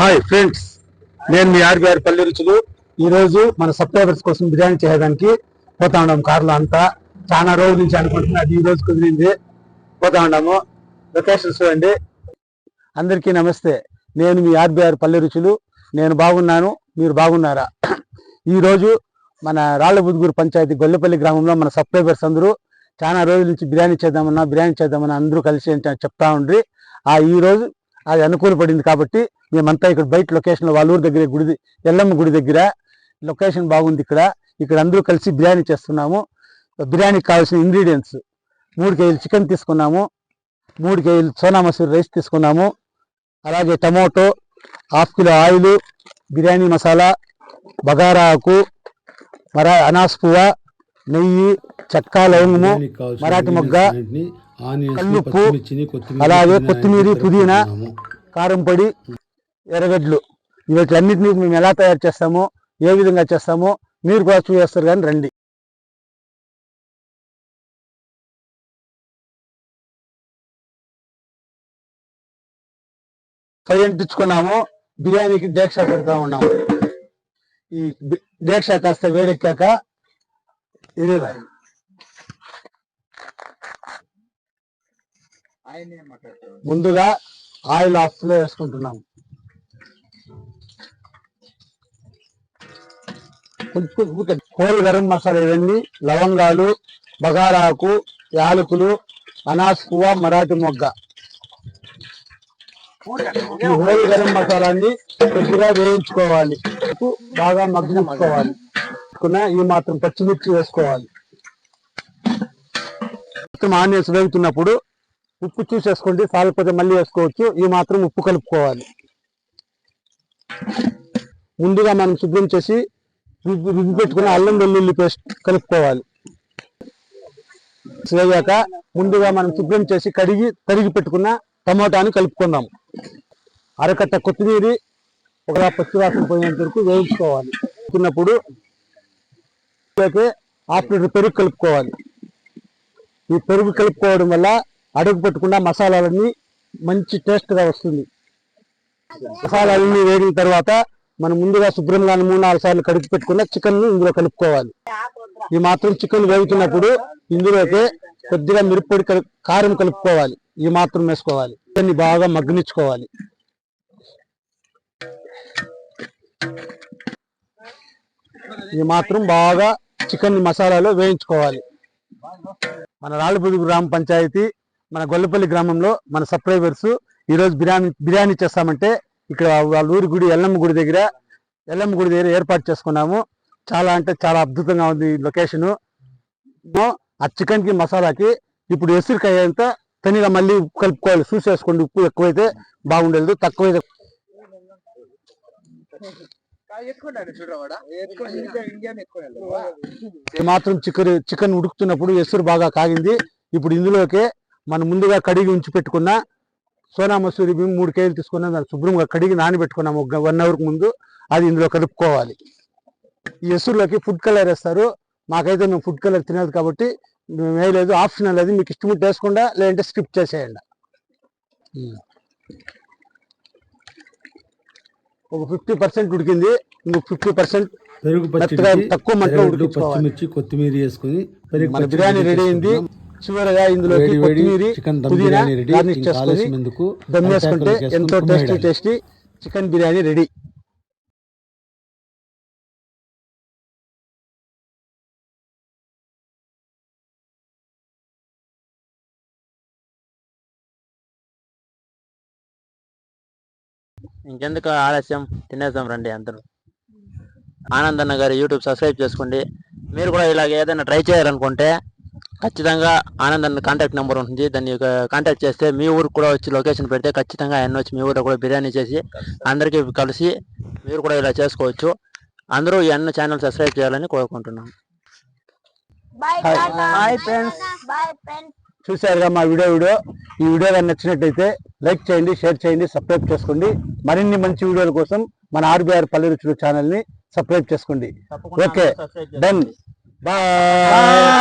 Hi friends, నేను మీ RBR పల్లె రుచులు. ఈరోజు మన సబ్స్క్రైబర్స్ కోసం బిర్యానీ చేయడానికి పోతా ఉన్నాము. కార్లో అంతా చాలా రోజుల నుంచి అనుకుంటున్నా, అది ఈ రోజు కుదిరింది. పోతా ఉన్నాము. లొకేషన్ చూడండి. అందరికీ నమస్తే, నేను మీ ఆర్బీఆర్ పల్లె రుచులు. నేను బాగున్నాను, మీరు బాగున్నారా? ఈరోజు మన రాళ్లబుదుగూరు పంచాయతీ గొల్లపల్లి గ్రామంలో మన సబ్స్క్రైబర్స్ అందరూ చాలా రోజుల నుంచి బిర్యానీ చేద్దామన్నా అందరూ కలిసి చెప్తా ఉండ్రి. ఈ రోజు అది అనుకూల పడింది కాబట్టి మేమంతా ఇక్కడ బయట లొకేషన్లో వాళ్ళ ఊరి దగ్గర గుడి, ఎల్లమ్మ గుడి దగ్గర లొకేషన్ బాగుంది. ఇక్కడ అందరూ కలిసి బిర్యానీ చేస్తున్నాము. బిర్యానీకి కావాల్సిన ఇంగ్రీడియంట్స్: 3 కేజీలు చికెన్ తీసుకున్నాము, 3 కేజీలు సోనా మసూరి రైస్ తీసుకున్నాము, అలాగే tomato, 1/2 kilo oil, biryani masala, bagara ఆకు, అనాస్ పువ్వ, నెయ్యి, చెక్క, లవంగము, మరాఠీ మొగ్గ, కల్లుప్పు, అలాగే కొత్తిమీర, పుదీనా, కారం పొడి, ఎర్రగడ్డలు. వీటన్నిటిని మేము ఎలా తయారు చేస్తామో, ఏ విధంగా చేస్తామో మీరు కూడా చూసేస్తారు. కానీ రండి. అంటించుకున్నాము. బిర్యానీకి డేక్షా పెడతా ఉన్నాము. ఈ డేక్షా కాస్త వేడెక్కాక ఇది ముందుగా ఆయిల్ 1/2 కిలో వేసుకుంటున్నాము. హోల్ గరం మసాలా ఇవన్నీ: లవంగాలు, బగారాకు, యాలకులు, అనాస్ పువ్వ, మరాఠీ మొగ్గ. ఈ హోల్ గరం మసాలాన్ని కొద్దిగా వేయించుకోవాలి, బాగా మగ్గించుకోవాలి. ఈ మాత్రం పచ్చిమిర్చి వేసుకోవాలి. ఆనియన్స్ వేగుతున్నప్పుడు ఉప్పు చూసేసుకోండి, సాలిపోతే మళ్ళీ వేసుకోవచ్చు. ఈ మాత్రం ఉప్పు కలుపుకోవాలి. ముందుగా మనం శుభ్రం చేసి రుబ్బి పెట్టుకున్న అల్లం వెల్లుల్లి పేస్ట్ కలుపుకోవాలి. వేగాక ముందుగా మనం శుభ్రం చేసి కడిగి తరిగి పెట్టుకున్న టమోటాని కలుపుకుందాం. అరకట్ట కొత్తిమీర, ఒక పచ్చివాసన పోయేంత వరకు వేయించుకోవాలి. వేసుకున్నప్పుడు 1/2 లీటర్ పెరుగు కలుపుకోవాలి. ఈ పెరుగు కలుపుకోవడం వల్ల అడుగు పెట్టుకున్న మసాలాలన్నీ మంచి టేస్ట్గా వస్తుంది. మసాలాలన్నీ వేగిన తర్వాత మనం ముందుగా శుభ్రంగా 3-4 సార్లు కడిగి పెట్టుకున్న చికెన్ ఇందులో కలుపుకోవాలి. ఈ మాత్రం చికెన్ వేగుతున్నప్పుడు ఇందులోకి కొద్దిగా మిరప్పొడి, కారం కలుపుకోవాలి. ఈ మాత్రం వేసుకోవాలి. చికెన్ని బాగా మగ్గనిచ్చుకోవాలి. ఈ మాత్రం బాగా చికెన్ మసాలాలో వేయించుకోవాలి. మన రాళ్లబుదుగూరు గ్రామ పంచాయతీ, మన గొల్లపల్లి గ్రామంలో మన సబ్స్క్రైబర్స్ ఈరోజు బిర్యానీ చేస్తామంటే ఇక్కడ వాళ్ళ ఊరి గుడి, ఎల్లమ్మ గుడి దగ్గర ఏర్పాటు చేసుకున్నాము. చాలా అంటే చాలా అద్భుతంగా ఉంది ఈ లొకేషను. ఆ చికెన్కి, మసాలాకి ఇప్పుడు ఎసురుకాయంతా తనిగా మళ్ళీ కలుపుకోవాలి. చూసేసుకోండి, ఉప్పు ఎక్కువైతే బాగుండేది, తక్కువైతే మాత్రం చికెన్ ఉడుకుతున్నప్పుడు ఎసురు బాగా కాగింది. ఇప్పుడు ఇందులోకి మనం ముందుగా కడిగి ఉంచి పెట్టుకున్న సోనా మసూరి బియ్యం 3 కేజీలు తీసుకున్నాం. దాన్ని శుభ్రంగా కడిగి నానబెట్టుకున్నాము 1 అవర్ ముందు. అది ఇందులో కలుపుకోవాలి. ఈ ఎసురులోకి ఫుడ్ కలర్ వేస్తారు. మాకైతే మేము ఫుడ్ కలర్ తినలేదు కాబట్టి మేము వేయలేదు, ఆప్షనల్. అది మీకు ఇష్టమైతే వేసుకుండా, లేదంటే స్కిప్ చేసేయండి. ఒక 50% ఉడికింది. ఇంకొక 50% తక్కువ మంటలో ఉడికించుకోవాలి. కొత్తిమీర వేసుకుని మన బిర్యానీ రెడీ అయింది. చివరగా ఇందులోకి కొత్తిమీర, పుదీనా గార్నిష్ చేసుకొని దమ్ వేసుకుంటే ఎంతో టేస్టీ చికెన్ బిర్యానీ రెడీ. ఇంకెందుకు ఆలస్యం, తినేద్దాం రండి అందరూ. ఆనందన్న గారి యూట్యూబ్ సబ్స్క్రైబ్ చేసుకోండి. మీరు కూడా ఇలాగ ఏదైనా ట్రై చేయాలనుకుంటే ఖచ్చితంగా ఆనందన్న కాంటాక్ట్ నెంబర్ ఉంటుంది. దాన్ని కాంటాక్ట్ చేస్తే మీ ఊరికి కూడా వచ్చి లొకేషన్ పెడితే ఖచ్చితంగా ఆయన వచ్చి మీ ఊరిలో కూడా బిర్యానీ చేసి అందరికీ కలిసి మీరు కూడా ఇలా చేసుకోవచ్చు. అందరూ ఈ అన్న ఛానల్ సబ్స్క్రైబ్ చేయాలని కోరుకుంటున్నాం. హాయ్ ఫ్రెండ్స్, చూసారుగా మా వీడియో. ఈ వీడియో కానీ నచ్చినట్టయితే లైక్ చేయండి, షేర్ చేయండి, సబ్స్క్రైబ్ చేసుకోండి. మరిన్ని మంచి వీడియోల కోసం మన ఆర్బీఆర్ పల్లె రుచులు ఛానల్ని సబ్స్క్రైబ్ చేసుకోండి. Okay, done, bye.